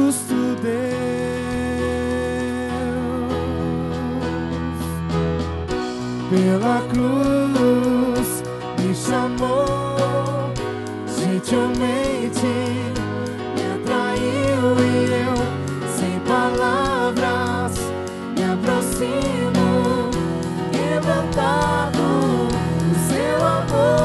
justo Deus. Pela cruz me chamou, gentilmente me atraiu e eu, sem palavras, me aproximo, quebrantado do seu amor.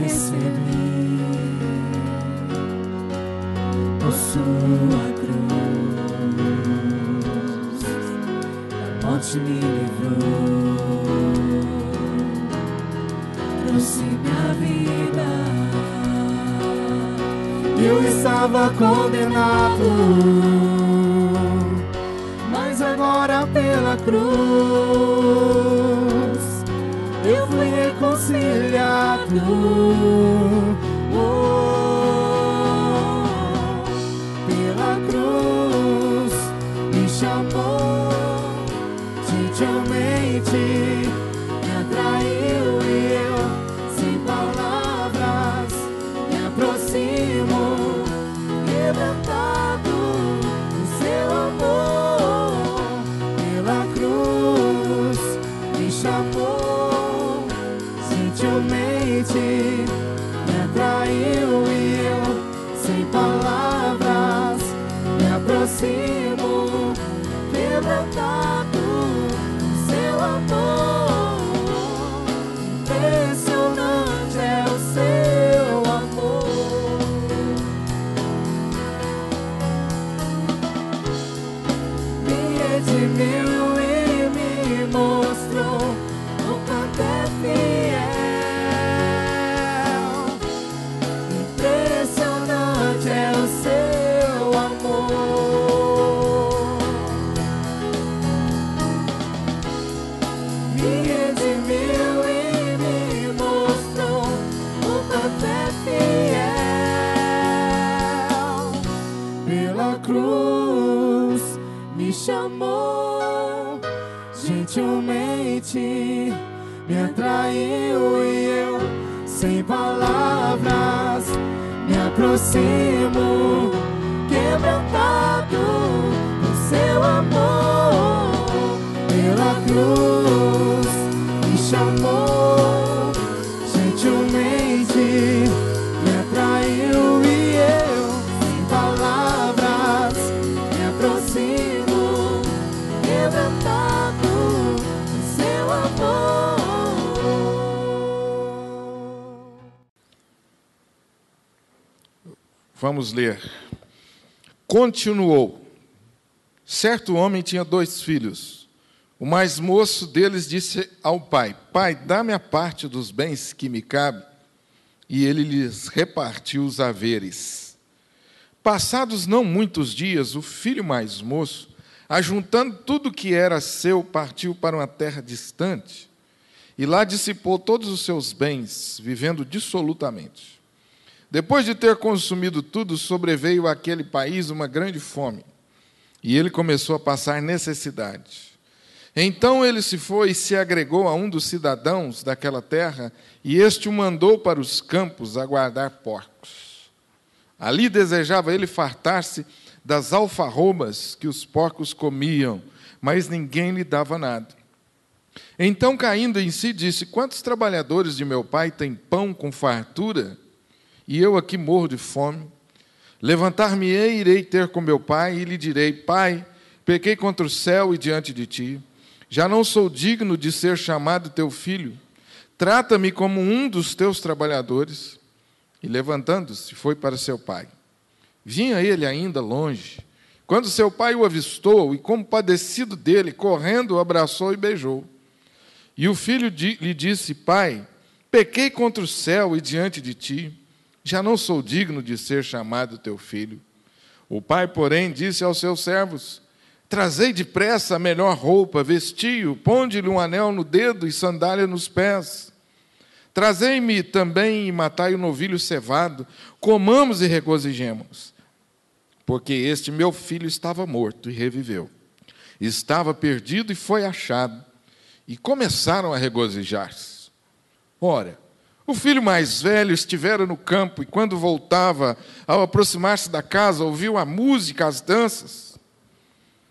Recebi por sua cruz, da morte me livrou, trouxe minha vida. Eu estava condenado, mas agora pela cruz eu fui reconciliado. Pela cruz me chamou, gentilmente me atraiu e eu, sem palavras, me aproximo, quebrantado do seu amor. Pela cruz me chamou, gentilmente me atraiu e eu, sem palavras, me aproximo, quebrantado do seu amor. Impressionante é o seu amor. Me redimiu e me mostrou o quanto é fiel. Impressionante é o seu amor. Me redimiu e me mostrou o quanto é fiel. Pela cruz me chamou, gentilmente me atraiu e eu, sem palavras, me aproximo, quebrantado do seu amor. Pela cruz me chamou, gentilmente me atraiu e eu, sem palavras, me aproximo, quebrantado do seu amor. Vamos ler. Continuou. Certo homem tinha 2 filhos. O mais moço deles disse ao pai: Pai, dá-me a parte dos bens que me cabe. E ele lhes repartiu os haveres. Passados não muitos dias, o filho mais moço, ajuntando tudo que era seu, partiu para uma terra distante, e lá dissipou todos os seus bens, vivendo dissolutamente. Depois de ter consumido tudo, sobreveio àquele país uma grande fome, e ele começou a passar necessidade. Então ele se foi e se agregou a um dos cidadãos daquela terra, e este o mandou para os campos a guardar porcos. Ali desejava ele fartar-se das alfarrobas que os porcos comiam, mas ninguém lhe dava nada. Então, caindo em si, disse: Quantos trabalhadores de meu pai têm pão com fartura, e eu aqui morro de fome? Levantar-me-ei, irei ter com meu pai, e lhe direi: Pai, pequei contra o céu e diante de ti. Já não sou digno de ser chamado teu filho. Trata-me como um dos teus trabalhadores. E, levantando-se, foi para seu pai. Vinha ele ainda longe, quando seu pai o avistou, e, compadecido dele, correndo, o abraçou e beijou. E o filho lhe disse: Pai, pequei contra o céu e diante de ti. Já não sou digno de ser chamado teu filho. O pai, porém, disse aos seus servos: Trazei depressa a melhor roupa, vestiu, ponde-lhe um anel no dedo e sandália nos pés. Trazei-me também e matai o novilho cevado, comamos e regozijemos. Porque este meu filho estava morto e reviveu. Estava perdido e foi achado. E começaram a regozijar-se. Ora, o filho mais velho estivera no campo, e quando voltava, ao aproximar-se da casa, ouviu a música, as danças.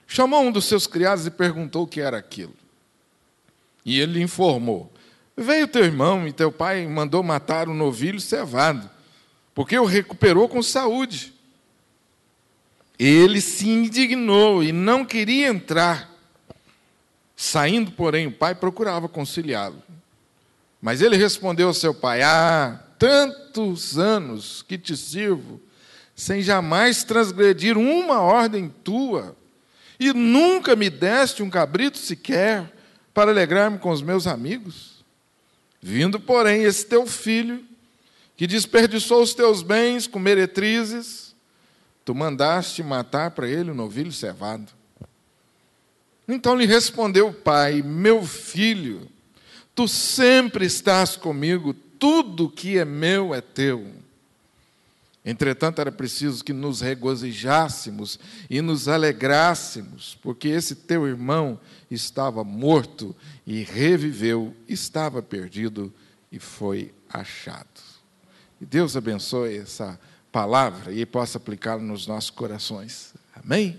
Chamou um dos seus criados e perguntou o que era aquilo. E ele lhe informou: veio teu irmão e teu pai mandou matar um novilho cevado, porque o recuperou com saúde. Ele se indignou e não queria entrar. Saindo, porém, o pai procurava conciliá-lo. Mas ele respondeu ao seu pai: há tantos anos que te sirvo, sem jamais transgredir uma ordem tua, e nunca me deste um cabrito sequer para alegrar-me com os meus amigos. Vindo, porém, esse teu filho, que desperdiçou os teus bens com meretrizes, tu mandaste matar para ele um novilho cevado. Então lhe respondeu o pai: meu filho, tu sempre estás comigo, tudo que é meu é teu. Entretanto, era preciso que nos regozijássemos e nos alegrássemos, porque esse teu irmão estava morto e reviveu, estava perdido e foi achado. E Deus abençoe essa palavra e possa aplicá-la nos nossos corações. Amém?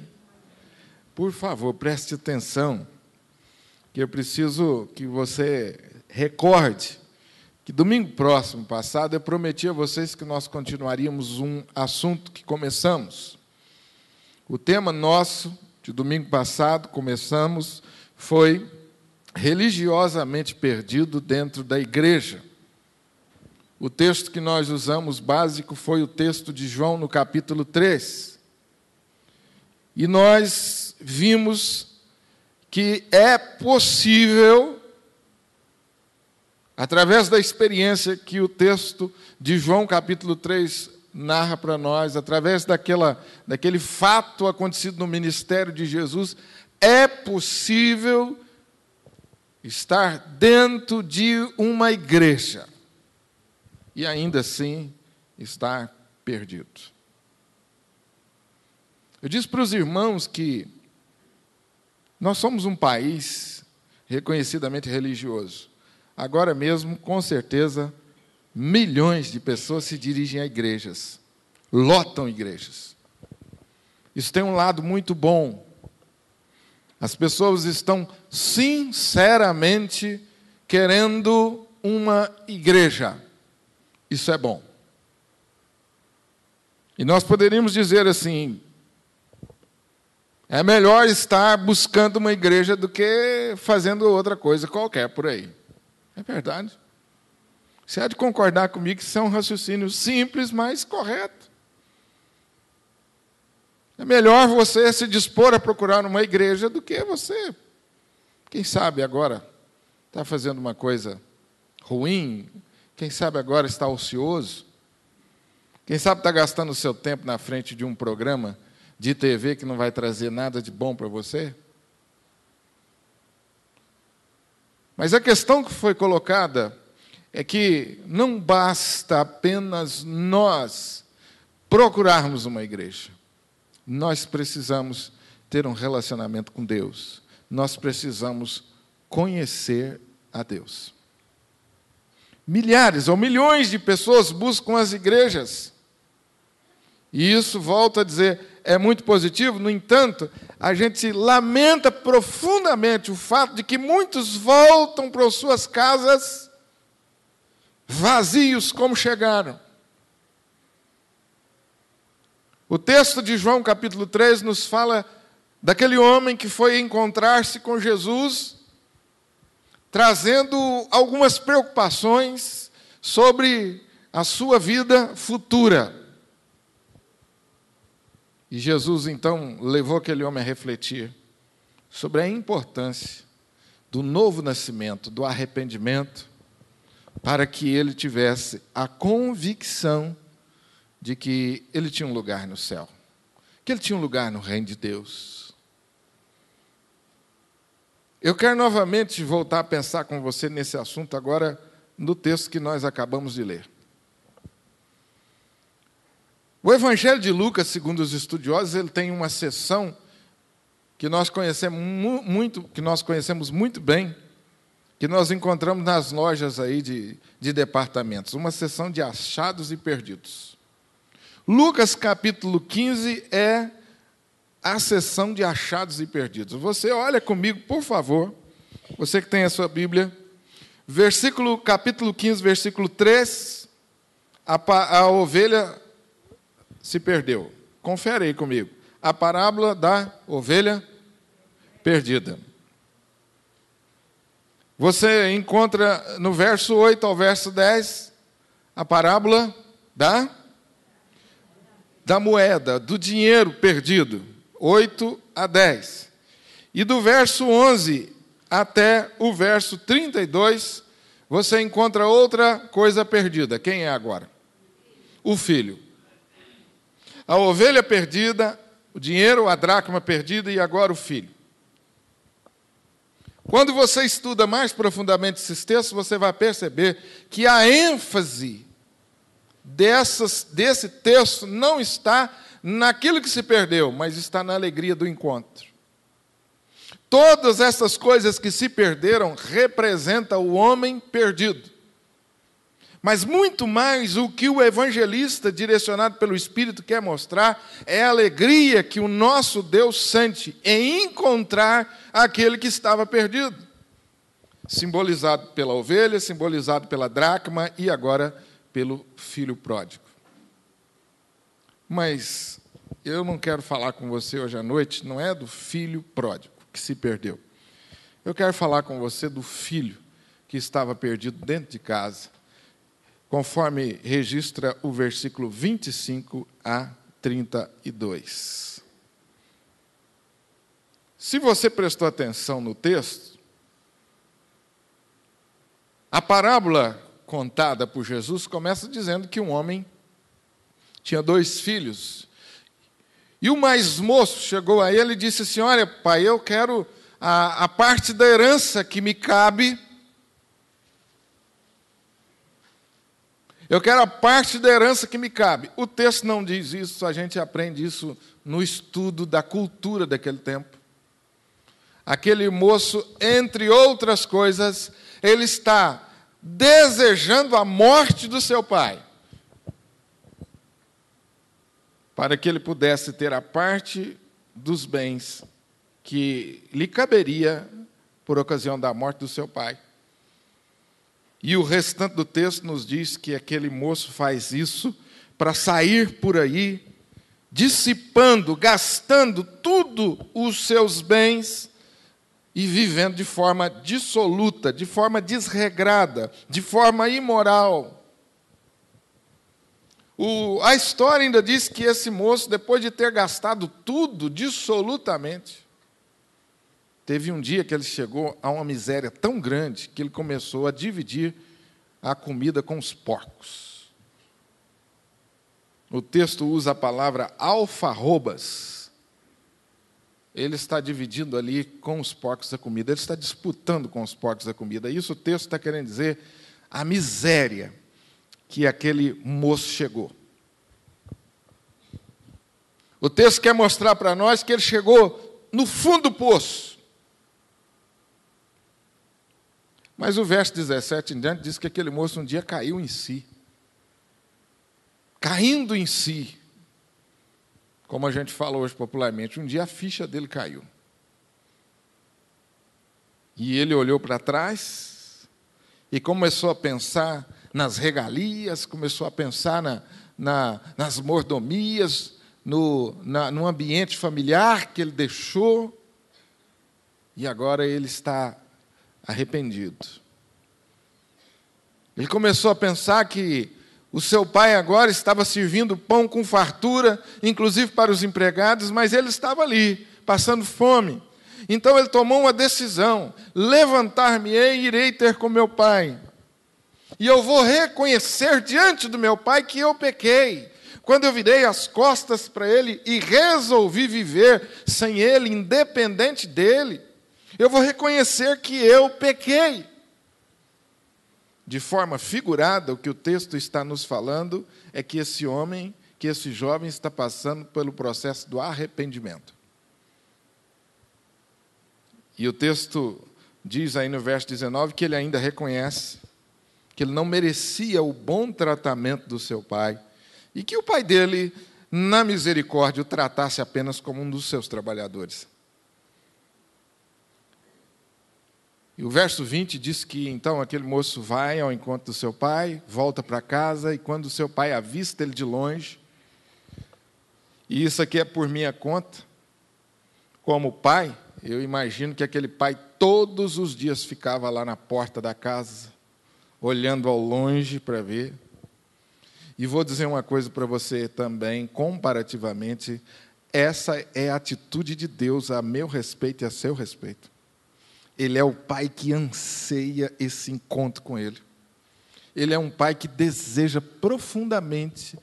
Por favor, preste atenção, que eu preciso que você recorde que domingo próximo passado eu prometi a vocês que nós continuaríamos um assunto que começamos. O tema nosso de domingo passado, começamos, foi religiosamente perdido dentro da igreja. O texto que nós usamos básico foi o texto de João no capítulo 3. E nós vimos que é possível, através da experiência que o texto de João, capítulo 3, narra para nós, através daquele fato acontecido no ministério de Jesus, é possível estar dentro de uma igreja e ainda assim estar perdido. Eu disse para os irmãos que nós somos um país reconhecidamente religioso. Agora mesmo, com certeza, milhões de pessoas se dirigem a igrejas, lotam igrejas. Isso tem um lado muito bom. As pessoas estão sinceramente querendo uma igreja. Isso é bom. E nós poderíamos dizer assim: é melhor estar buscando uma igreja do que fazendo outra coisa qualquer por aí. É verdade. Você há de concordar comigo que isso é um raciocínio simples, mas correto. É melhor você se dispor a procurar uma igreja do que você, quem sabe agora, está fazendo uma coisa ruim, quem sabe agora está ocioso, quem sabe está gastando o seu tempo na frente de um programa de TV que não vai trazer nada de bom para você. Mas a questão que foi colocada é que não basta apenas nós procurarmos uma igreja. Nós precisamos ter um relacionamento com Deus. Nós precisamos conhecer a Deus. Milhares ou milhões de pessoas buscam as igrejas. E isso, volto a dizer, é muito positivo. No entanto, a gente lamenta profundamente o fato de que muitos voltam para as suas casas vazios como chegaram. O texto de João, capítulo 3, nos fala daquele homem que foi encontrar-se com Jesus, trazendo algumas preocupações sobre a sua vida futura. E Jesus, então, levou aquele homem a refletir sobre a importância do novo nascimento, do arrependimento, para que ele tivesse a convicção de que ele tinha um lugar no céu, que ele tinha um lugar no reino de Deus. Eu quero novamente voltar a pensar com você nesse assunto agora, no texto que nós acabamos de ler. O Evangelho de Lucas, segundo os estudiosos, ele tem uma seção que nós conhecemos muito bem, que nós encontramos nas lojas aí de departamentos, uma seção de achados e perdidos. Lucas capítulo 15 é a seção de achados e perdidos. Você olha comigo, por favor, você que tem a sua Bíblia, capítulo 15, versículo 3, a ovelha se perdeu. Confere aí comigo. A parábola da ovelha perdida. Você encontra no verso 8 ao verso 10 a parábola da moeda, do dinheiro perdido, 8 a 10. E do verso 11 até o verso 32, você encontra outra coisa perdida. Quem é agora? O filho. A ovelha perdida, o dinheiro, a dracma perdida e agora o filho. Quando você estuda mais profundamente esses textos, você vai perceber que a ênfase desse texto não está naquilo que se perdeu, mas está na alegria do encontro. Todas essas coisas que se perderam representam o homem perdido. Mas muito mais o que o evangelista, direcionado pelo Espírito, quer mostrar é a alegria que o nosso Deus sente em encontrar aquele que estava perdido. Simbolizado pela ovelha, simbolizado pela dracma e agora pelo filho pródigo. Mas eu não quero falar com você hoje à noite, não é do filho pródigo que se perdeu. Eu quero falar com você do filho que estava perdido dentro de casa, conforme registra o versículo 25 a 32. Se você prestou atenção no texto, a parábola contada por Jesus começa dizendo que um homem tinha 2 filhos. E o mais moço chegou a ele e disse assim: olha, pai, eu quero a parte da herança que me cabe. Eu quero a parte da herança que me cabe. O texto não diz isso, a gente aprende isso no estudo da cultura daquele tempo. Aquele moço, entre outras coisas, ele está desejando a morte do seu pai, para que ele pudesse ter a parte dos bens que lhe caberia por ocasião da morte do seu pai. E o restante do texto nos diz que aquele moço faz isso para sair por aí, dissipando, gastando tudo os seus bens e vivendo de forma dissoluta, de forma desregrada, de forma imoral. A história ainda diz que esse moço, depois de ter gastado tudo dissolutamente, teve um dia que ele chegou a uma miséria tão grande que ele começou a dividir a comida com os porcos. O texto usa a palavra alfarrobas. Ele está dividindo ali com os porcos a comida, ele está disputando com os porcos a comida. Isso o texto está querendo dizer a miséria que aquele moço chegou. O texto quer mostrar para nós que ele chegou no fundo do poço. Mas o verso 17 em diante diz que aquele moço um dia caiu em si. Caindo em si, como a gente fala hoje popularmente, um dia a ficha dele caiu. E ele olhou para trás e começou a pensar nas regalias, começou a pensar nas mordomias, no ambiente familiar que ele deixou, e agora ele está arrependido. Ele começou a pensar que o seu pai agora estava servindo pão com fartura, inclusive para os empregados, mas ele estava ali, passando fome. Então ele tomou uma decisão: levantar-me-ei e irei ter com meu pai. E eu vou reconhecer diante do meu pai que eu pequei, quando eu virei as costas para ele e resolvi viver sem ele, independente dele. Eu vou reconhecer que eu pequei. De forma figurada, o que o texto está nos falando é que esse homem, que esse jovem está passando pelo processo do arrependimento. E o texto diz aí no verso 19 que ele ainda reconhece que ele não merecia o bom tratamento do seu pai e que o pai dele, na misericórdia, o tratasse apenas como um dos seus trabalhadores. E o verso 20 diz que, então, aquele moço vai ao encontro do seu pai, volta para casa, e quando o seu pai avista ele de longe, e isso aqui é por minha conta, como pai, eu imagino que aquele pai todos os dias ficava lá na porta da casa, olhando ao longe para ver. E vou dizer uma coisa para você também, comparativamente, essa é a atitude de Deus a meu respeito e a seu respeito. Ele é o pai que anseia esse encontro com ele. Ele é um pai que deseja profundamente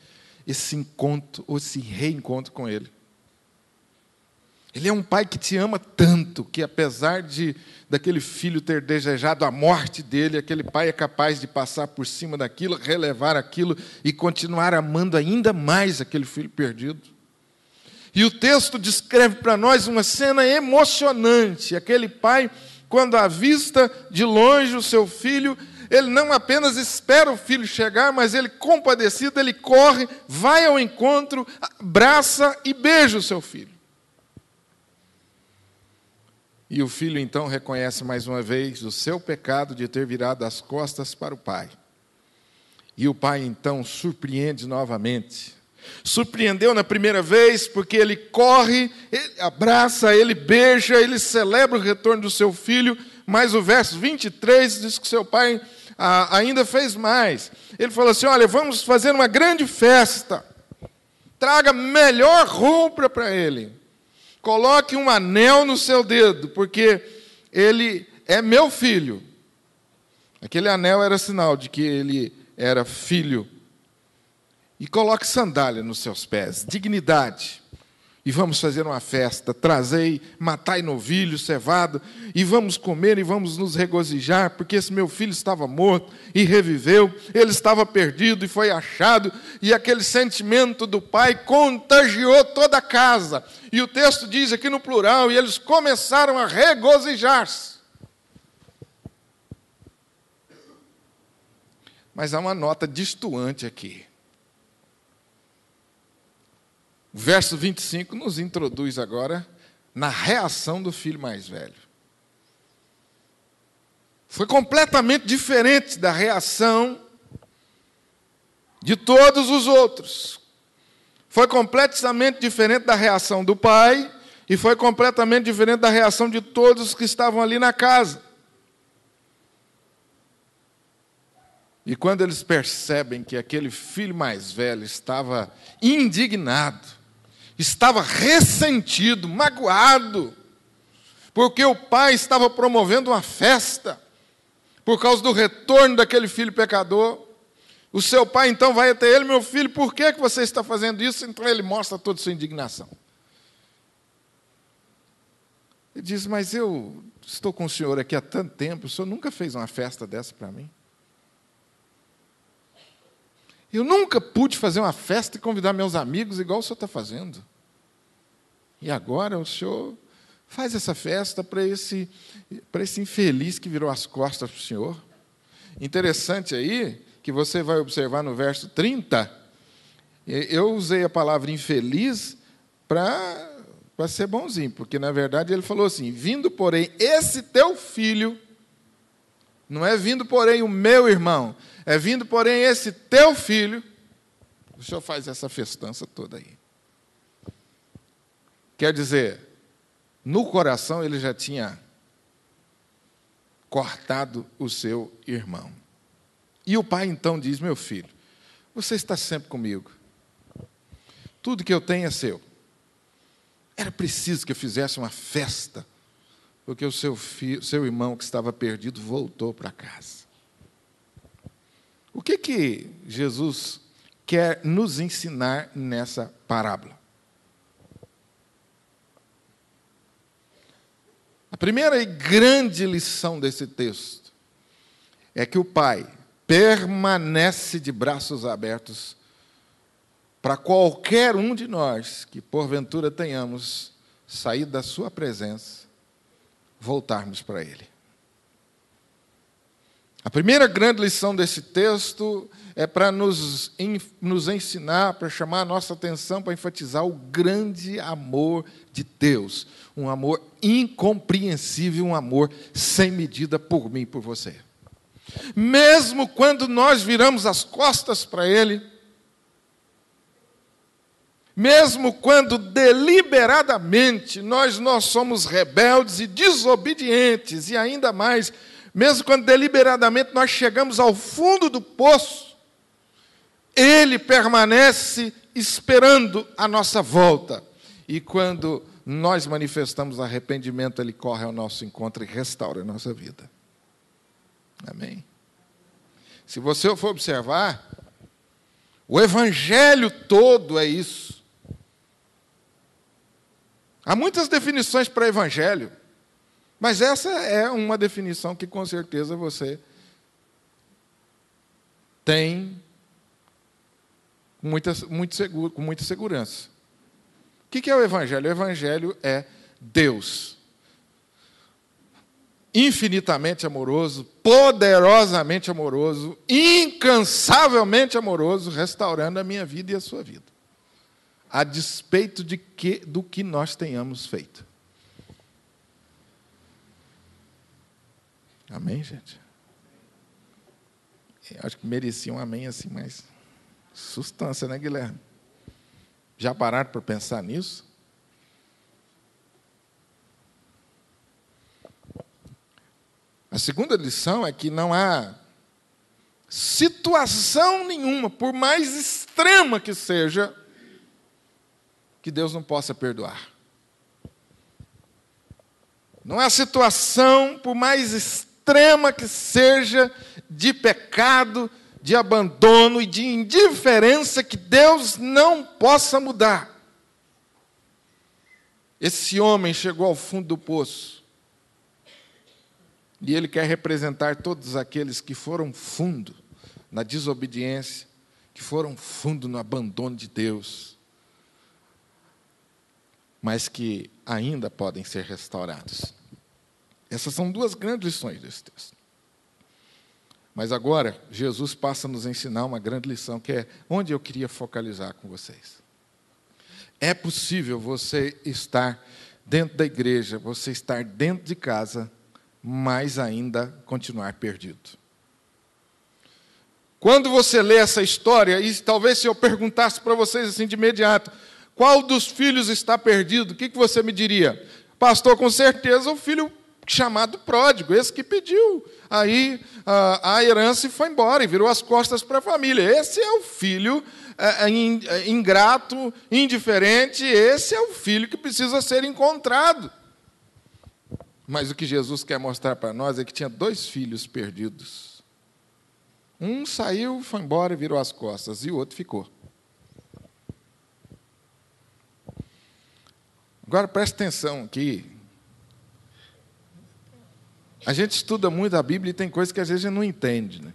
esse encontro, ou esse reencontro com ele. Ele é um pai que te ama tanto, que apesar daquele filho ter desejado a morte dele, aquele pai é capaz de passar por cima daquilo, relevar aquilo e continuar amando ainda mais aquele filho perdido. E o texto descreve para nós uma cena emocionante. Aquele pai, quando avista de longe o seu filho, ele não apenas espera o filho chegar, mas ele, compadecido, ele corre, vai ao encontro, abraça e beija o seu filho. E o filho, então, reconhece mais uma vez o seu pecado de ter virado as costas para o pai. E o pai, então, surpreende novamente. Surpreendeu na primeira vez, porque ele corre, ele abraça, ele beija, ele celebra o retorno do seu filho, mas o verso 23 diz que seu pai ainda fez mais. Ele falou assim: olha, vamos fazer uma grande festa, traga melhor roupa para ele, coloque um anel no seu dedo, porque ele é meu filho. Aquele anel era sinal de que ele era filho. E coloque sandália nos seus pés, dignidade. E vamos fazer uma festa, trazei, matai novilho, cevado, e vamos comer e vamos nos regozijar, porque esse meu filho estava morto e reviveu, ele estava perdido e foi achado, e aquele sentimento do pai contagiou toda a casa. E o texto diz aqui no plural, e eles começaram a regozijar-se. Mas há uma nota destoante aqui. O verso 25 nos introduz agora na reação do filho mais velho. Foi completamente diferente da reação de todos os outros. Foi completamente diferente da reação do pai e foi completamente diferente da reação de todos que estavam ali na casa. E quando eles percebem que aquele filho mais velho estava indignado, estava ressentido, magoado, porque o pai estava promovendo uma festa, por causa do retorno daquele filho pecador, o seu pai então vai até ele: meu filho, por que você está fazendo isso? Então ele mostra toda a sua indignação. Ele diz: mas eu estou com o senhor aqui há tanto tempo, o senhor nunca fez uma festa dessa para mim. Eu nunca pude fazer uma festa e convidar meus amigos igual o senhor está fazendo. E agora o senhor faz essa festa para esse infeliz que virou as costas para o senhor. Interessante aí, que você vai observar no verso 30, eu usei a palavra infeliz para ser bonzinho, porque na verdade ele falou assim: vindo porém esse teu filho, não é vindo porém o meu irmão, é vindo porém esse teu filho, o senhor faz essa festança toda aí. Quer dizer, no coração ele já tinha cortado o seu irmão. E o pai então diz: meu filho, você está sempre comigo, tudo que eu tenho é seu. Era preciso que eu fizesse uma festa, porque o seu irmão que estava perdido voltou para casa. O que Jesus quer nos ensinar nessa parábola? A primeira e grande lição desse texto é que o Pai permanece de braços abertos para qualquer um de nós que, porventura, tenhamos saído da sua presença, voltarmos para Ele. A primeira grande lição desse texto é para nos ensinar, para chamar a nossa atenção, para enfatizar o grande amor de Deus. Um amor incompreensível, um amor sem medida por mim e por você. Mesmo quando nós viramos as costas para Ele, mesmo quando deliberadamente nós somos rebeldes e desobedientes, e ainda mais, mesmo quando deliberadamente nós chegamos ao fundo do poço, Ele permanece esperando a nossa volta. E quando nós manifestamos arrependimento, Ele corre ao nosso encontro e restaura a nossa vida. Amém? Se você for observar, o Evangelho todo é isso. Há muitas definições para Evangelho, mas essa é uma definição que com certeza você tem com muita segurança. O que é o Evangelho? O Evangelho é Deus, infinitamente amoroso, poderosamente amoroso, incansavelmente amoroso, restaurando a minha vida e a sua vida, a despeito do que nós tenhamos feito. Amém, gente? Eu acho que merecia um amém assim, mais substância, né, Guilherme? Já pararam para pensar nisso? A segunda lição é que não há situação nenhuma, por mais extrema que seja, que Deus não possa perdoar. Não há situação, por mais extrema que seja, de pecado, de abandono e de indiferença, que Deus não possa mudar. Esse homem chegou ao fundo do poço, e ele quer representar todos aqueles que foram fundo na desobediência, que foram fundo no abandono de Deus, mas que ainda podem ser restaurados. Essas são duas grandes lições desse texto. Mas agora, Jesus passa a nos ensinar uma grande lição, que é onde eu queria focalizar com vocês. É possível você estar dentro da igreja, você estar dentro de casa, mas ainda continuar perdido. Quando você lê essa história, e talvez se eu perguntasse para vocês assim de imediato, qual dos filhos está perdido, o que você me diria? Pastor, com certeza o filho chamado pródigo, esse que pediu aí a herança e foi embora, e virou as costas para a família. Esse é o filho ingrato, indiferente, esse é o filho que precisa ser encontrado. Mas o que Jesus quer mostrar para nós é que tinha dois filhos perdidos. Um saiu, foi embora e virou as costas, e o outro ficou. Agora preste atenção aqui. A gente estuda muito a Bíblia e tem coisas que às vezes a gente não entende, né?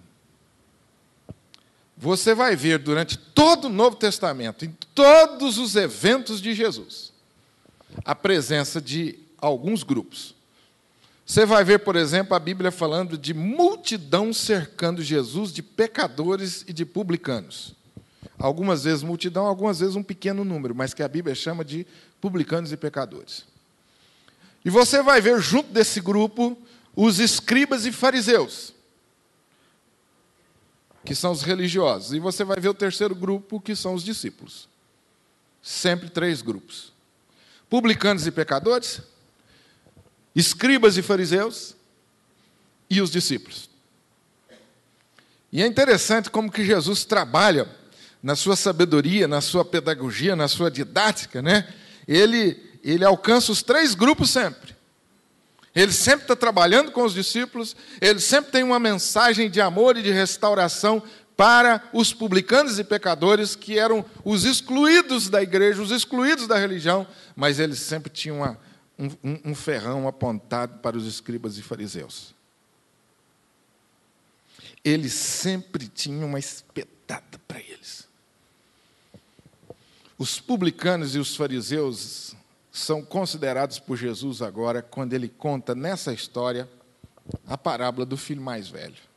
Você vai ver durante todo o Novo Testamento, em todos os eventos de Jesus, a presença de alguns grupos. Você vai ver, por exemplo, a Bíblia falando de multidão cercando Jesus, de pecadores e de publicanos. Algumas vezes multidão, algumas vezes um pequeno número, mas que a Bíblia chama de publicanos e pecadores. E você vai ver junto desse grupo os escribas e fariseus, que são os religiosos. E você vai ver o terceiro grupo, que são os discípulos. Sempre três grupos. Publicanos e pecadores, escribas e fariseus e os discípulos. E é interessante como que Jesus trabalha na sua sabedoria, na sua pedagogia, na sua didática, né? Ele alcança os três grupos sempre. Ele sempre está trabalhando com os discípulos, ele sempre tem uma mensagem de amor e de restauração para os publicanos e pecadores, que eram os excluídos da igreja, os excluídos da religião, mas ele sempre tinha um ferrão apontado para os escribas e fariseus. Eles sempre tinham uma espetada para eles. Os publicanos e os fariseus são considerados por Jesus agora, quando ele conta nessa história a parábola do filho mais velho.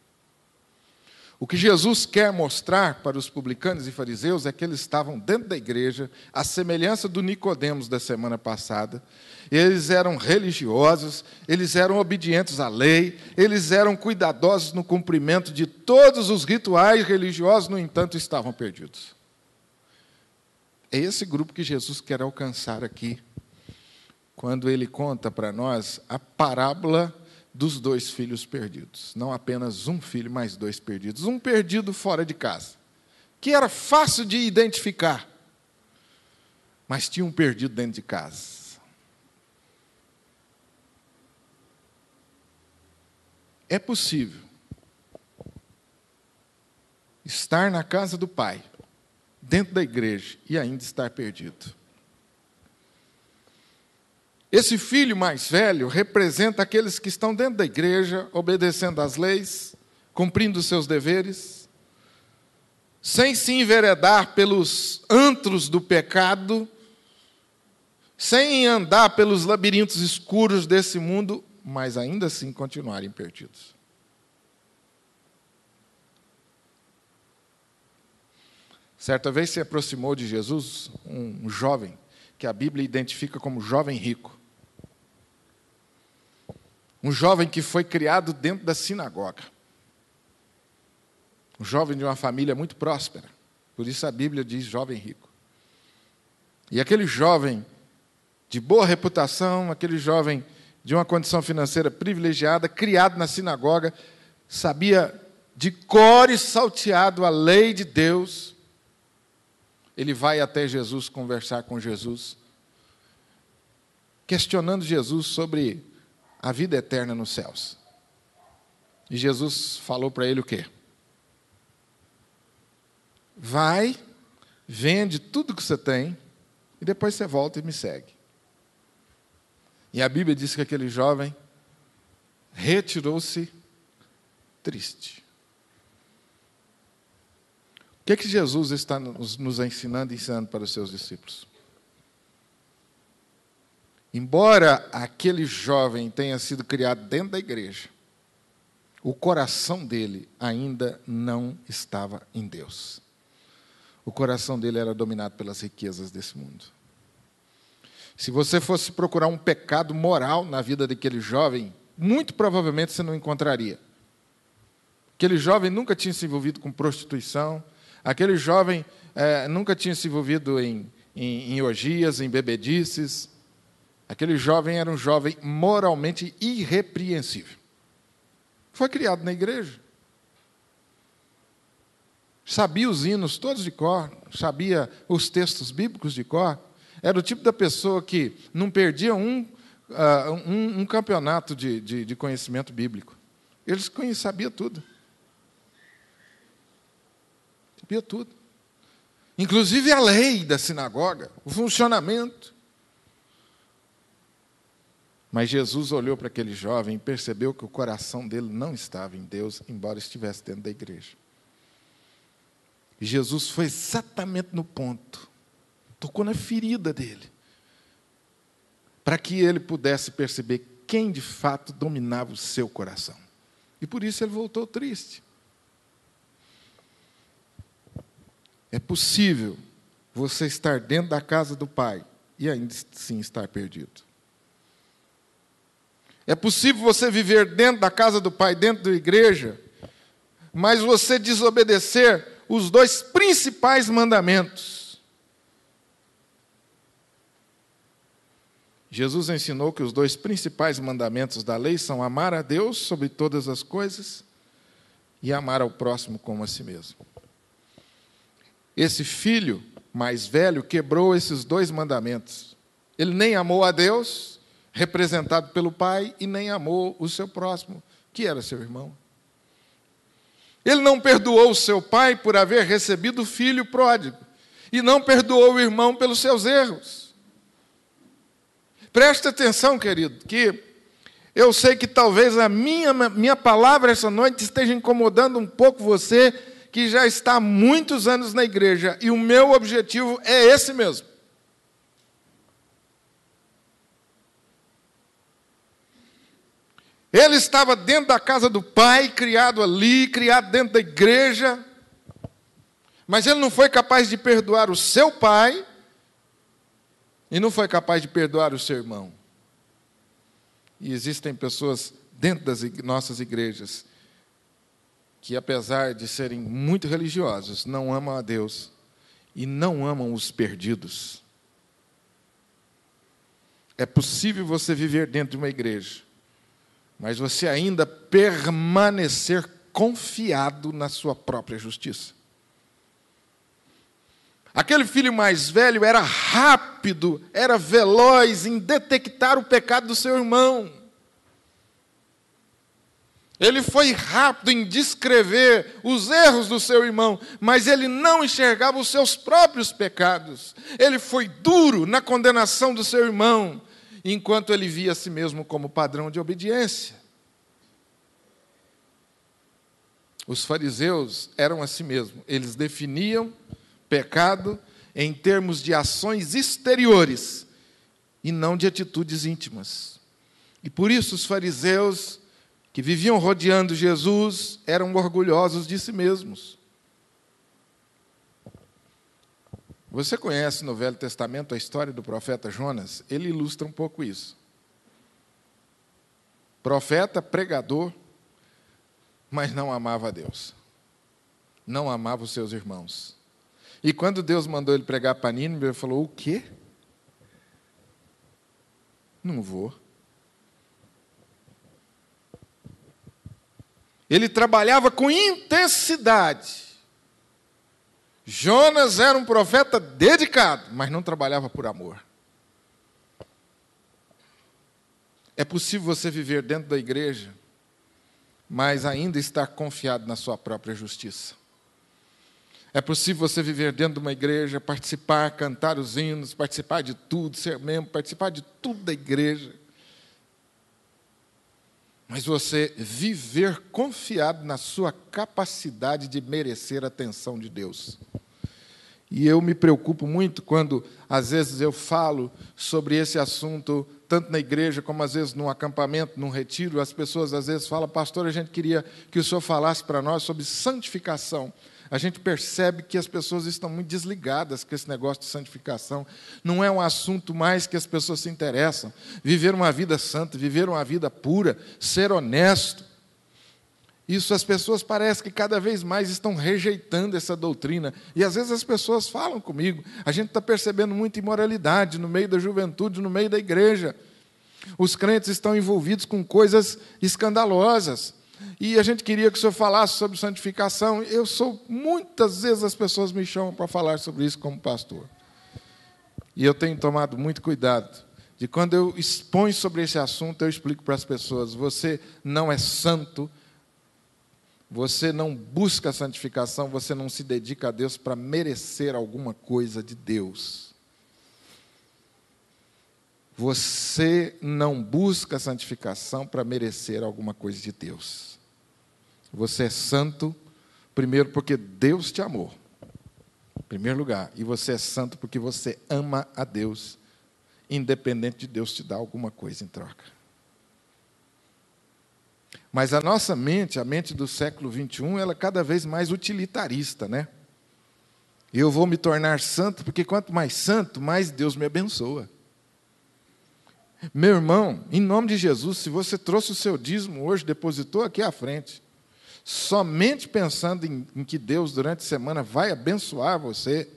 O que Jesus quer mostrar para os publicanos e fariseus é que eles estavam dentro da igreja, à semelhança do Nicodemos da semana passada. Eles eram religiosos, eles eram obedientes à lei, eles eram cuidadosos no cumprimento de todos os rituais religiosos, no entanto, estavam perdidos. É esse grupo que Jesus quer alcançar aqui, quando ele conta para nós a parábola dos 2 filhos perdidos. Não apenas um filho, mas 2 perdidos. Um perdido fora de casa, que era fácil de identificar, mas tinha um perdido dentro de casa. É possível estar na casa do Pai, dentro da igreja, e ainda estar perdido. Esse filho mais velho representa aqueles que estão dentro da igreja, obedecendo às leis, cumprindo os seus deveres, sem se enveredar pelos antros do pecado, sem andar pelos labirintos escuros desse mundo, mas ainda assim continuarem perdidos. Certa vez se aproximou de Jesus um jovem, que a Bíblia identifica como jovem rico. Um jovem que foi criado dentro da sinagoga. Um jovem de uma família muito próspera. Por isso a Bíblia diz jovem rico. E aquele jovem de boa reputação, aquele jovem de uma condição financeira privilegiada, criado na sinagoga, sabia de cor e salteado a lei de Deus. Ele vai até Jesus conversar com Jesus, questionando Jesus sobre a vida eterna nos céus. E Jesus falou para ele o quê? Vai, vende tudo que você tem, e depois você volta e me segue. E a Bíblia diz que aquele jovem retirou-se triste. O que Jesus está nos ensinando e ensinando para os seus discípulos? Embora aquele jovem tenha sido criado dentro da igreja, o coração dele ainda não estava em Deus. O coração dele era dominado pelas riquezas desse mundo. Se você fosse procurar um pecado moral na vida daquele jovem, muito provavelmente você não encontraria. Aquele jovem nunca tinha se envolvido com prostituição, aquele jovem nunca tinha se envolvido em orgias, em bebedices. Aquele jovem era um jovem moralmente irrepreensível. Foi criado na igreja. Sabia os hinos todos de cor, sabia os textos bíblicos de cor. Era o tipo da pessoa que não perdia um campeonato de conhecimento bíblico. Ele sabia tudo. Sabia tudo. Inclusive a lei da sinagoga, o funcionamento. Mas Jesus olhou para aquele jovem e percebeu que o coração dele não estava em Deus, embora estivesse dentro da igreja. E Jesus foi exatamente no ponto, tocou na ferida dele, para que ele pudesse perceber quem de fato dominava o seu coração. E por isso ele voltou triste. É possível você estar dentro da casa do Pai e ainda assim estar perdido. É possível você viver dentro da casa do Pai, dentro da igreja, mas você desobedecer os 2 principais mandamentos. Jesus ensinou que os 2 principais mandamentos da lei são amar a Deus sobre todas as coisas e amar ao próximo como a si mesmo. Esse filho mais velho quebrou esses 2 mandamentos. Ele nem amou a Deus, representado pelo pai, e nem amou o seu próximo, que era seu irmão. Ele não perdoou o seu pai por haver recebido o filho pródigo, e não perdoou o irmão pelos seus erros. Preste atenção, querido, que eu sei que talvez a minha palavra essa noite esteja incomodando um pouco você, que já está há muitos anos na igreja, e o meu objetivo é esse mesmo. Ele estava dentro da casa do pai, criado ali, criado dentro da igreja, mas ele não foi capaz de perdoar o seu pai e não foi capaz de perdoar o seu irmão. E existem pessoas dentro das nossas igrejas que, apesar de serem muito religiosos, não amam a Deus e não amam os perdidos. É possível você viver dentro de uma igreja, mas você ainda permanecer confiado na sua própria justiça. Aquele filho mais velho era rápido, era veloz em detectar o pecado do seu irmão. Ele foi rápido em descrever os erros do seu irmão, mas ele não enxergava os seus próprios pecados. Ele foi duro na condenação do seu irmão, enquanto ele via a si mesmo como padrão de obediência. Os fariseus eram assim mesmo. Eles definiam pecado em termos de ações exteriores e não de atitudes íntimas. E por isso os fariseus, que viviam rodeando Jesus, eram orgulhosos de si mesmos. Você conhece no Velho Testamento a história do profeta Jonas? Ele ilustra um pouco isso. Profeta, pregador, mas não amava a Deus. Não amava os seus irmãos. E quando Deus mandou ele pregar para Nínive, ele falou: o quê? Não vou. Ele trabalhava com intensidade. Jonas era um profeta dedicado, mas não trabalhava por amor. É possível você viver dentro da igreja, mas ainda estar confiado na sua própria justiça. É possível você viver dentro de uma igreja, participar, cantar os hinos, participar de tudo, ser membro, participar de tudo da igreja, mas você viver confiado na sua capacidade de merecer a atenção de Deus. E eu me preocupo muito quando, às vezes, eu falo sobre esse assunto, tanto na igreja como, às vezes, num acampamento, num retiro. As pessoas, às vezes, falam: pastor, a gente queria que o senhor falasse para nós sobre santificação. A gente percebe que as pessoas estão muito desligadas com esse negócio de santificação. Não é um assunto mais que as pessoas se interessam. Viver uma vida santa, viver uma vida pura, ser honesto. Isso as pessoas parecem que cada vez mais estão rejeitando essa doutrina. E às vezes as pessoas falam comigo: a gente está percebendo muita imoralidade no meio da juventude, no meio da igreja. Os crentes estão envolvidos com coisas escandalosas. E a gente queria que o senhor falasse sobre santificação. Muitas vezes as pessoas me chamam para falar sobre isso como pastor. E eu tenho tomado muito cuidado de, quando eu exponho sobre esse assunto, eu explico para as pessoas: você não é santo, você não busca a santificação, você não se dedica a Deus para merecer alguma coisa de Deus. Você não busca a santificação para merecer alguma coisa de Deus. Você é santo, primeiro, porque Deus te amou, em primeiro lugar. E você é santo porque você ama a Deus, independente de Deus te dar alguma coisa em troca. Mas a nossa mente, a mente do século XXI, ela é cada vez mais utilitarista, né? Eu vou me tornar santo, porque quanto mais santo, mais Deus me abençoa. Meu irmão, em nome de Jesus, se você trouxe o seu dízimo hoje, depositou aqui à frente, somente pensando em que Deus, durante a semana, vai abençoar você,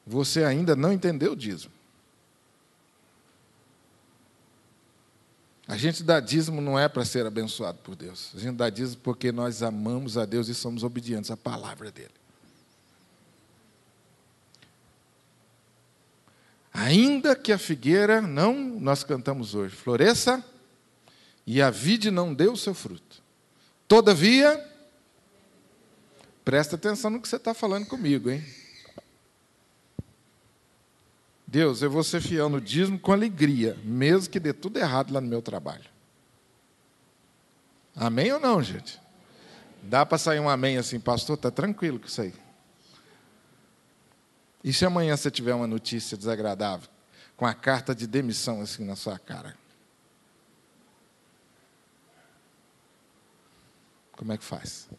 você ainda não entendeu o dízimo. A gente dá dízimo não é para ser abençoado por Deus. A gente dá dízimo porque nós amamos a Deus e somos obedientes à palavra dEle. Ainda que a figueira não, nós cantamos hoje, floresça, e a vide não dê o seu fruto. Todavia, presta atenção no que você está falando comigo, hein? Deus, eu vou ser fiel no dízimo com alegria, mesmo que dê tudo errado lá no meu trabalho. Amém ou não, gente? Dá para sair um amém assim, pastor? Está tranquilo com isso aí. E se amanhã você tiver uma notícia desagradável, com a carta de demissão assim na sua cara? Como é que faz?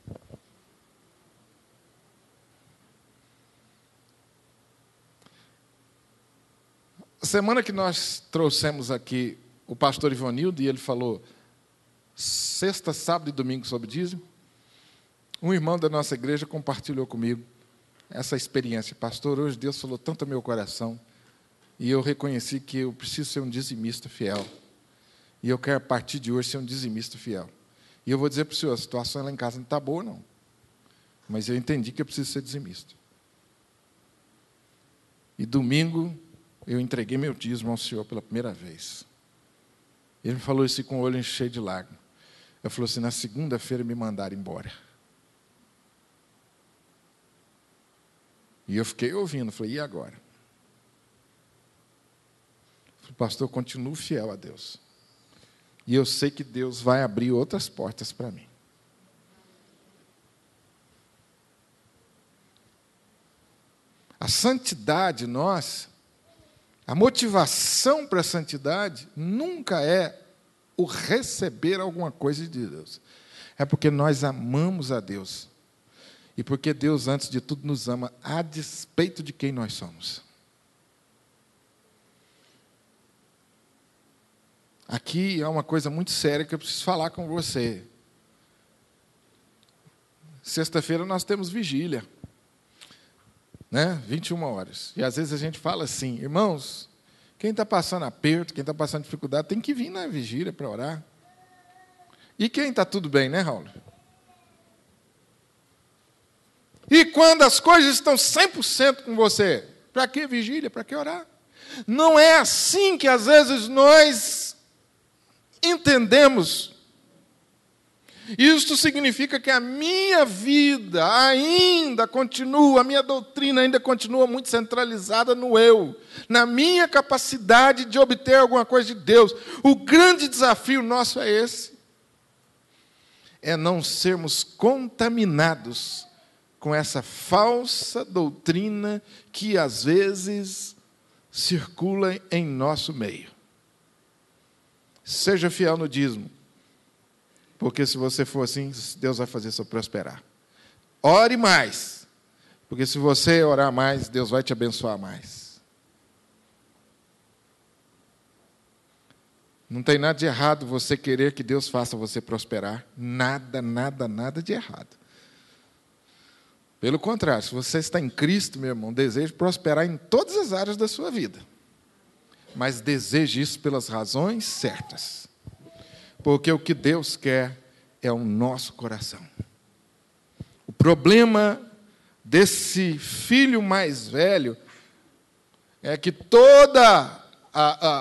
Semana que nós trouxemos aqui o pastor Ivonildo, e ele falou sexta, sábado e domingo sobre dízimo, um irmão da nossa igreja compartilhou comigo essa experiência. Pastor, hoje Deus falou tanto ao meu coração, e eu reconheci que eu preciso ser um dizimista fiel. E eu quero, a partir de hoje, ser um dizimista fiel. E eu vou dizer para o senhor, a situação lá em casa não está boa, não. Mas eu entendi que eu preciso ser dizimista. E domingo, eu entreguei meu dízimo ao Senhor pela primeira vez. Ele me falou isso com o olho cheio de lágrimas. Eu falei assim, na segunda-feira me mandaram embora. E eu fiquei ouvindo, falei, e agora? Eu falei, pastor, eu continuo fiel a Deus. E eu sei que Deus vai abrir outras portas para mim. A santidade nossa, a motivação para a santidade nunca é o receber alguma coisa de Deus. É porque nós amamos a Deus. E porque Deus, antes de tudo, nos ama a despeito de quem nós somos. Aqui é uma coisa muito séria que eu preciso falar com você. Sexta-feira nós temos vigília. 21 horas. E às vezes a gente fala assim, irmãos, quem está passando aperto, quem está passando dificuldade, tem que vir na vigília para orar. E quem está tudo bem, né, Raul? E quando as coisas estão 100% com você, para que vigília, para que orar? Não é assim que às vezes nós entendemos. Isto significa que a minha vida ainda continua, a minha doutrina ainda continua muito centralizada no eu, na minha capacidade de obter alguma coisa de Deus. O grande desafio nosso é esse, é não sermos contaminados com essa falsa doutrina que às vezes circula em nosso meio. Seja fiel no dízimo. Porque se você for assim, Deus vai fazer você prosperar. Ore mais. Porque se você orar mais, Deus vai te abençoar mais. Não tem nada de errado você querer que Deus faça você prosperar. Nada, nada, nada de errado. Pelo contrário, se você está em Cristo, meu irmão, deseje prosperar em todas as áreas da sua vida. Mas deseje isso pelas razões certas. Porque o que Deus quer é o nosso coração. O problema desse filho mais velho é que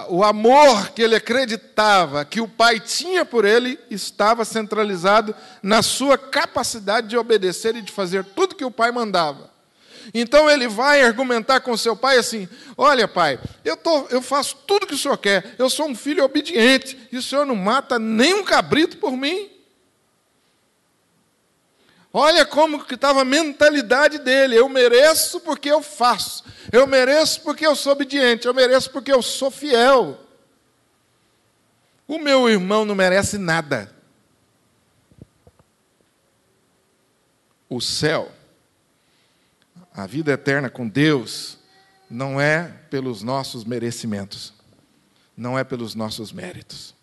o amor que ele acreditava que o pai tinha por ele estava centralizado na sua capacidade de obedecer e de fazer tudo que o pai mandava. Então ele vai argumentar com seu pai assim, olha pai, eu faço tudo que o senhor quer, eu sou um filho obediente, e o senhor não mata nem um cabrito por mim. Olha como que estava a mentalidade dele, eu mereço porque eu faço, eu mereço porque eu sou obediente, eu mereço porque eu sou fiel. O meu irmão não merece nada. O céu, a vida eterna com Deus, não é pelos nossos merecimentos, não é pelos nossos méritos.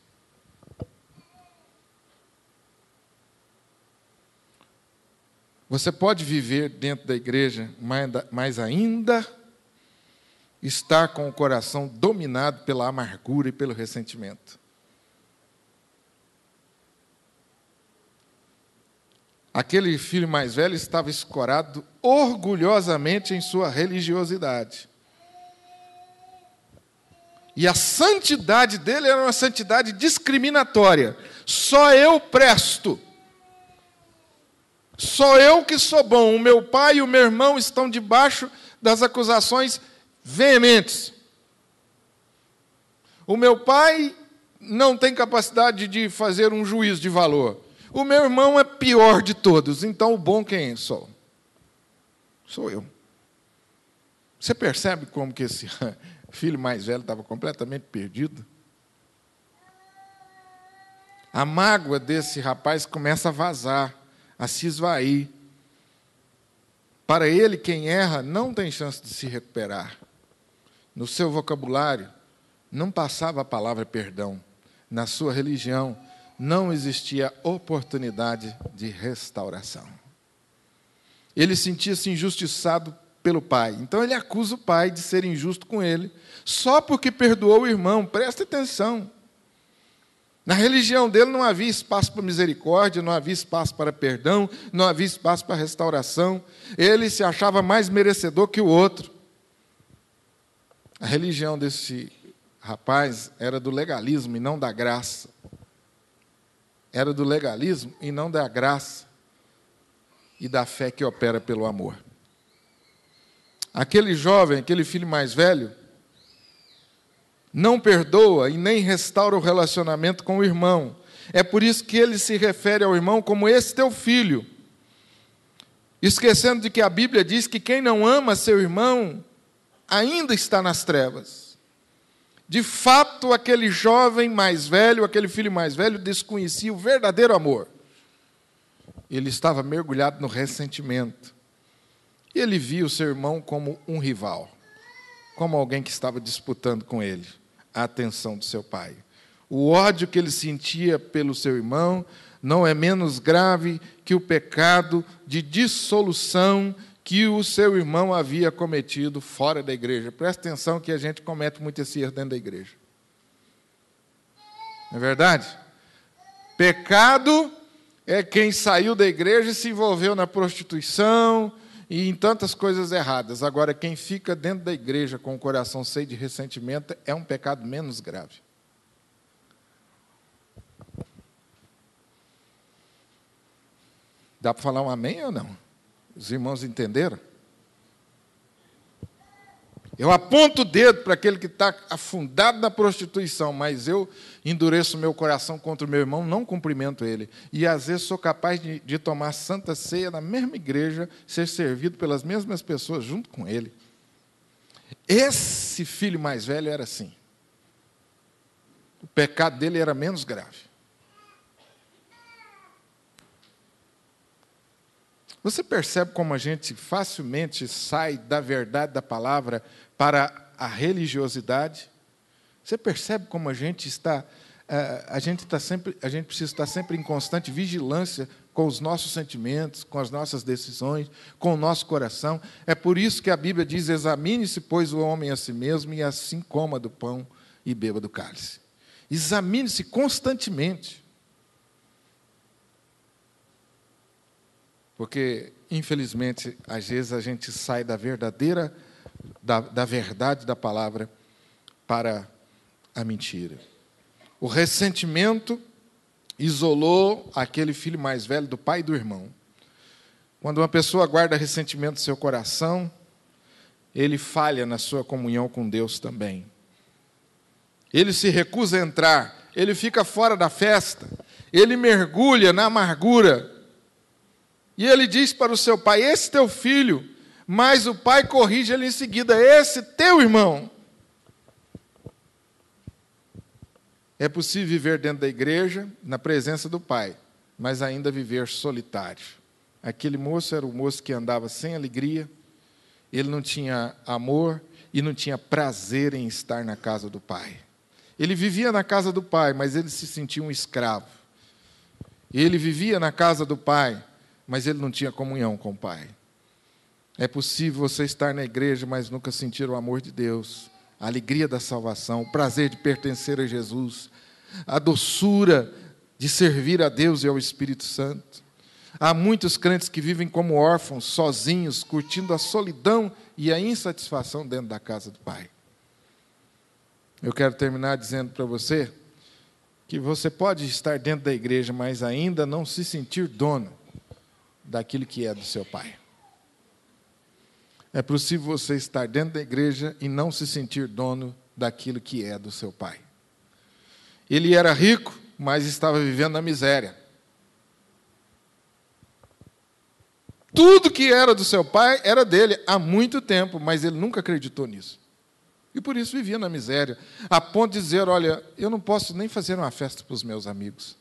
Você pode viver dentro da igreja, mas ainda estar com o coração dominado pela amargura e pelo ressentimento. Aquele filho mais velho estava escorado orgulhosamente em sua religiosidade. E a santidade dele era uma santidade discriminatória. Só eu presto. Só eu que sou bom. O meu pai e o meu irmão estão debaixo das acusações veementes. O meu pai não tem capacidade de fazer um juízo de valor. O meu irmão é pior de todos. Então, o bom quem sou? Sou eu. Você percebe como que esse filho mais velho estava completamente perdido? A mágoa desse rapaz começa a vazar, a se esvair. Para ele, quem erra não tem chance de se recuperar. No seu vocabulário, não passava a palavra perdão. Na sua religião, não existia oportunidade de restauração. Ele sentia-se injustiçado pelo pai. Então, ele acusa o pai de ser injusto com ele, só porque perdoou o irmão. Presta atenção. Na religião dele não havia espaço para misericórdia, não havia espaço para perdão, não havia espaço para restauração. Ele se achava mais merecedor que o outro. A religião desse rapaz era do legalismo e não da graça. Era do legalismo e não da graça e da fé que opera pelo amor. Aquele jovem, aquele filho mais velho, não perdoa e nem restaura o relacionamento com o irmão. É por isso que ele se refere ao irmão como esse teu filho, esquecendo de que a Bíblia diz que quem não ama seu irmão ainda está nas trevas. De fato, aquele jovem mais velho, aquele filho mais velho, desconhecia o verdadeiro amor. Ele estava mergulhado no ressentimento. E ele via o seu irmão como um rival, como alguém que estava disputando com ele a atenção do seu pai. O ódio que ele sentia pelo seu irmão não é menos grave que o pecado de dissolução que o seu irmão havia cometido fora da igreja. Presta atenção que a gente comete muito esse erro dentro da igreja. Não é verdade? Pecado é quem saiu da igreja e se envolveu na prostituição e em tantas coisas erradas. Agora, quem fica dentro da igreja com o coração cheio de ressentimento é um pecado menos grave. Dá para falar um amém ou não? Os irmãos entenderam? Eu aponto o dedo para aquele que está afundado na prostituição, mas eu endureço meu coração contra o meu irmão, não cumprimento ele. E às vezes sou capaz de tomar santa ceia na mesma igreja, ser servido pelas mesmas pessoas junto com ele. Esse filho mais velho era assim. O pecado dele era menos grave. Você percebe como a gente facilmente sai da verdade da palavra para a religiosidade? Você percebe como a gente precisa estar sempre em constante vigilância com os nossos sentimentos, com as nossas decisões, com o nosso coração. É por isso que a Bíblia diz: examine-se, pois, o homem a si mesmo, e assim coma do pão e beba do cálice. Examine-se constantemente. Porque, infelizmente, às vezes a gente sai da verdade da palavra para a mentira. O ressentimento isolou aquele filho mais velho do pai e do irmão. Quando uma pessoa guarda ressentimento no seu coração, ele falha na sua comunhão com Deus também. Ele se recusa a entrar, ele fica fora da festa, ele mergulha na amargura. E ele diz para o seu pai: esse teu filho, mas o pai corrige ele em seguida: esse teu irmão. É possível viver dentro da igreja, na presença do pai, mas ainda viver solitário. Aquele moço era o moço que andava sem alegria, ele não tinha amor e não tinha prazer em estar na casa do pai. Ele vivia na casa do pai, mas ele se sentia um escravo. Ele vivia na casa do pai, mas ele não tinha comunhão com o pai. É possível você estar na igreja, mas nunca sentir o amor de Deus, a alegria da salvação, o prazer de pertencer a Jesus, a doçura de servir a Deus e ao Espírito Santo. Há muitos crentes que vivem como órfãos, sozinhos, curtindo a solidão e a insatisfação dentro da casa do Pai. Eu quero terminar dizendo para você que você pode estar dentro da igreja, mas ainda não se sentir dono daquilo que é do seu Pai. É possível você estar dentro da igreja e não se sentir dono daquilo que é do seu Pai. Ele era rico, mas estava vivendo na miséria. Tudo que era do seu pai era dele há muito tempo, mas ele nunca acreditou nisso. E por isso vivia na miséria, a ponto de dizer, olha, eu não posso nem fazer uma festa para os meus amigos.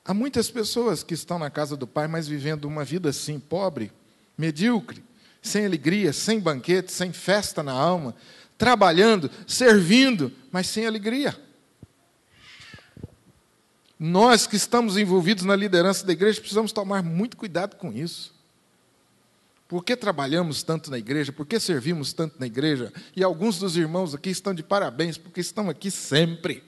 Há muitas pessoas que estão na casa do pai, mas vivendo uma vida assim, pobre, medíocre, sem alegria, sem banquete, sem festa na alma, trabalhando, servindo, mas sem alegria. Nós que estamos envolvidos na liderança da igreja, precisamos tomar muito cuidado com isso. Por que trabalhamos tanto na igreja? Por que servimos tanto na igreja? E alguns dos irmãos aqui estão de parabéns, porque estão aqui sempre.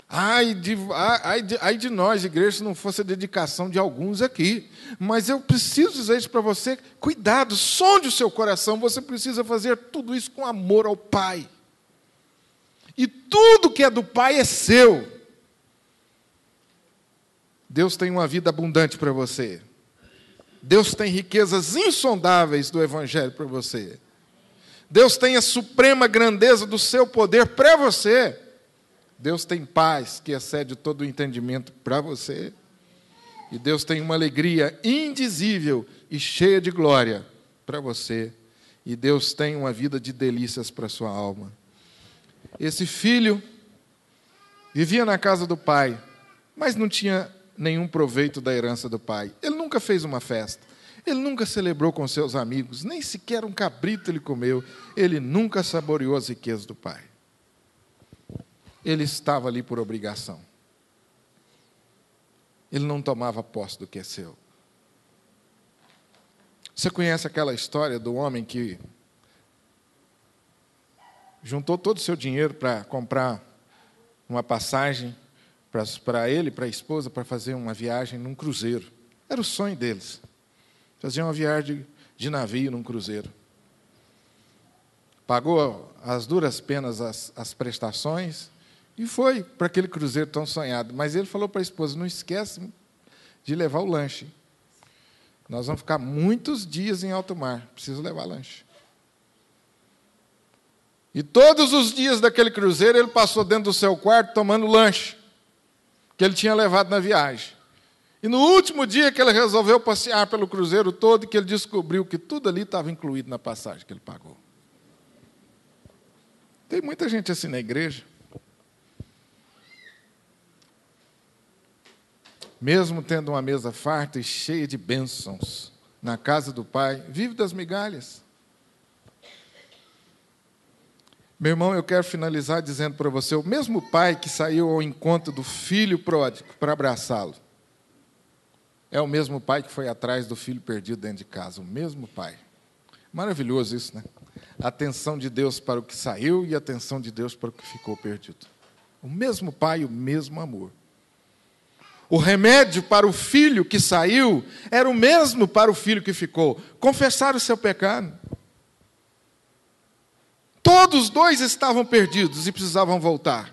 Ai de nós, igreja, se não fosse a dedicação de alguns aqui. Mas eu preciso dizer isso para você, cuidado, sonde o seu coração, você precisa fazer tudo isso com amor ao Pai. E tudo que é do Pai é seu. Deus tem uma vida abundante para você. Deus tem riquezas insondáveis do Evangelho para você. Deus tem a suprema grandeza do seu poder para você. Deus tem paz que excede todo o entendimento para você. E Deus tem uma alegria indizível e cheia de glória para você. E Deus tem uma vida de delícias para a sua alma. Esse filho vivia na casa do pai, mas não tinha nenhum proveito da herança do pai. Ele nunca fez uma festa. Ele nunca celebrou com seus amigos. Nem sequer um cabrito ele comeu. Ele nunca saboreou as riquezas do pai. Ele estava ali por obrigação. Ele não tomava posse do que é seu. Você conhece aquela história do homem que juntou todo o seu dinheiro para comprar uma passagem para ele, para a esposa, para fazer uma viagem num cruzeiro. Era o sonho deles. Fazer uma viagem de navio num cruzeiro. Pagou as duras penas as prestações e foi para aquele cruzeiro tão sonhado. Mas ele falou para a esposa, não esquece de levar o lanche. Nós vamos ficar muitos dias em alto mar, preciso levar lanche. E todos os dias daquele cruzeiro ele passou dentro do seu quarto tomando lanche que ele tinha levado na viagem. E no último dia que ele resolveu passear pelo cruzeiro todo, que ele descobriu que tudo ali estava incluído na passagem que ele pagou. Tem muita gente assim na igreja. Mesmo tendo uma mesa farta e cheia de bênçãos na casa do Pai, vive das migalhas. Meu irmão, eu quero finalizar dizendo para você, o mesmo pai que saiu ao encontro do filho pródigo para abraçá-lo, é o mesmo pai que foi atrás do filho perdido dentro de casa, o mesmo pai. Maravilhoso isso, né? A atenção de Deus para o que saiu e a atenção de Deus para o que ficou perdido. O mesmo pai, o mesmo amor. O remédio para o filho que saiu era o mesmo para o filho que ficou. Confessar o seu pecado. Todos os dois estavam perdidos e precisavam voltar.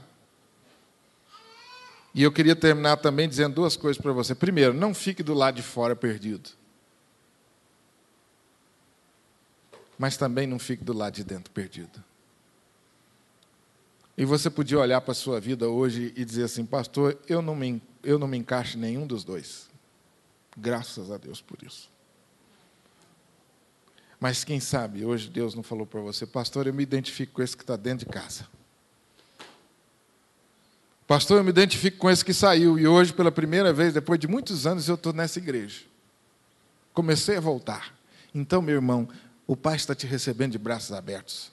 E eu queria terminar também dizendo duas coisas para você. Primeiro, não fique do lado de fora perdido. Mas também não fique do lado de dentro perdido. E você podia olhar para a sua vida hoje e dizer assim, pastor, eu não me encaixo em nenhum dos dois. Graças a Deus por isso. Mas quem sabe, hoje Deus não falou para você, pastor, eu me identifico com esse que está dentro de casa. Pastor, eu me identifico com esse que saiu, e hoje, pela primeira vez, depois de muitos anos, eu estou nessa igreja. Comecei a voltar. Então, meu irmão, o Pai está te recebendo de braços abertos.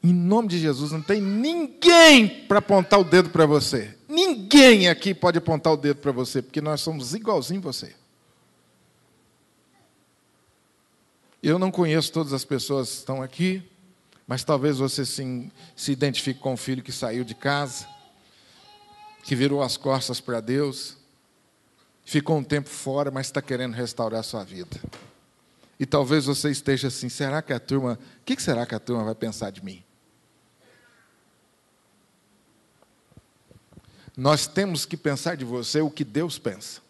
Em nome de Jesus, não tem ninguém para apontar o dedo para você. Ninguém aqui pode apontar o dedo para você, porque nós somos igualzinho você. Eu não conheço todas as pessoas que estão aqui, mas talvez você se identifique com o filho que saiu de casa, que virou as costas para Deus, ficou um tempo fora, mas está querendo restaurar a sua vida. E talvez você esteja assim, será que a turma, o que será que a turma vai pensar de mim? Nós temos que pensar de você o que Deus pensa.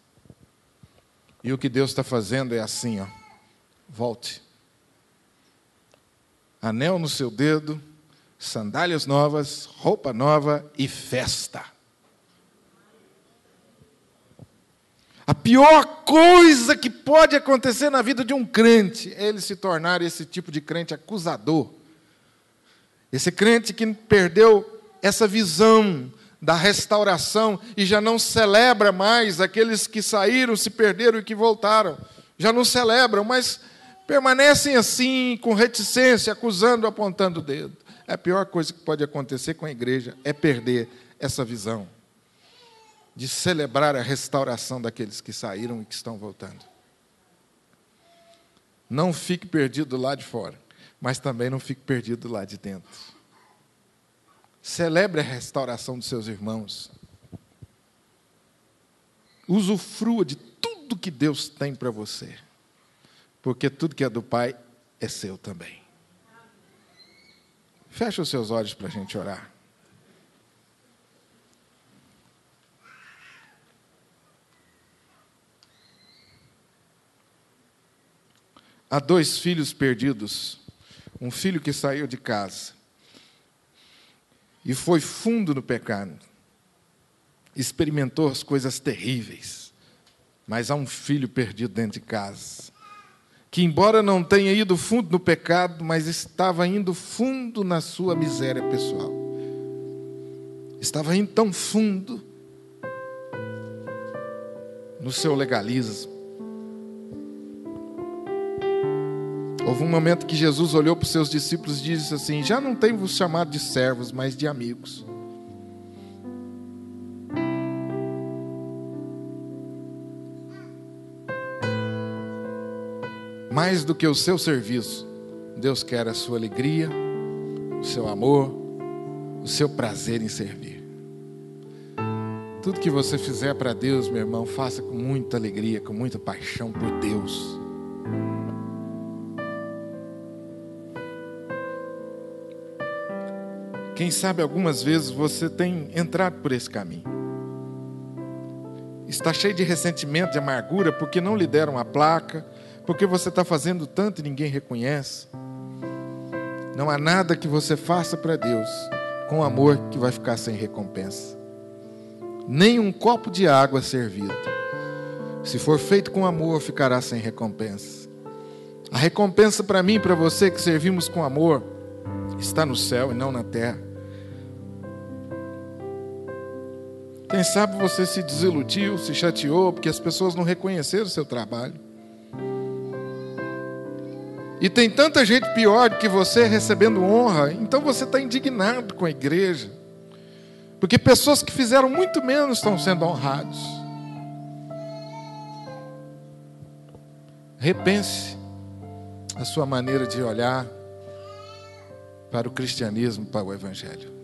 E o que Deus está fazendo é assim, ó. Volte. Anel no seu dedo, sandálias novas, roupa nova e festa. A pior coisa que pode acontecer na vida de um crente é ele se tornar esse tipo de crente acusador. Esse crente que perdeu essa visão da restauração e já não celebra mais aqueles que saíram, se perderam e que voltaram. Já não celebram, mas permanecem assim, com reticência, acusando, apontando o dedo. A pior coisa que pode acontecer com a igreja é perder essa visão de celebrar a restauração daqueles que saíram e que estão voltando. Não fique perdido lá de fora, mas também não fique perdido lá de dentro. Celebre a restauração dos seus irmãos. Usufrua de tudo que Deus tem para você, porque tudo que é do Pai é seu também. Feche os seus olhos para a gente orar. Há 2 filhos perdidos. Um filho que saiu de casa e foi fundo no pecado. Experimentou as coisas terríveis. Mas há um filho perdido dentro de casa, que embora não tenha ido fundo no pecado, mas estava indo fundo na sua miséria pessoal. Estava indo tão fundo no seu legalismo. Houve um momento que Jesus olhou para os seus discípulos e disse assim: já não tenho vos chamado de servos, mas de amigos. Mais do que o seu serviço, Deus quer a sua alegria, o seu amor, o seu prazer em servir. Tudo que você fizer para Deus, meu irmão, faça com muita alegria, com muita paixão por Deus. Quem sabe algumas vezes você tem entrado por esse caminho. Está cheio de ressentimento, de amargura, porque não lhe deram a placa, porque você está fazendo tanto e ninguém reconhece. Não há nada que você faça para Deus com amor que vai ficar sem recompensa. Nem um copo de água servido, se for feito com amor, ficará sem recompensa. A recompensa para mim e para você que servimos com amor está no céu e não na terra. Quem sabe você se desiludiu, se chateou, porque as pessoas não reconheceram o seu trabalho. E tem tanta gente pior do que você recebendo honra, então você está indignado com a igreja. Porque pessoas que fizeram muito menos estão sendo honrados. Repense a sua maneira de olhar para o cristianismo, para o evangelho.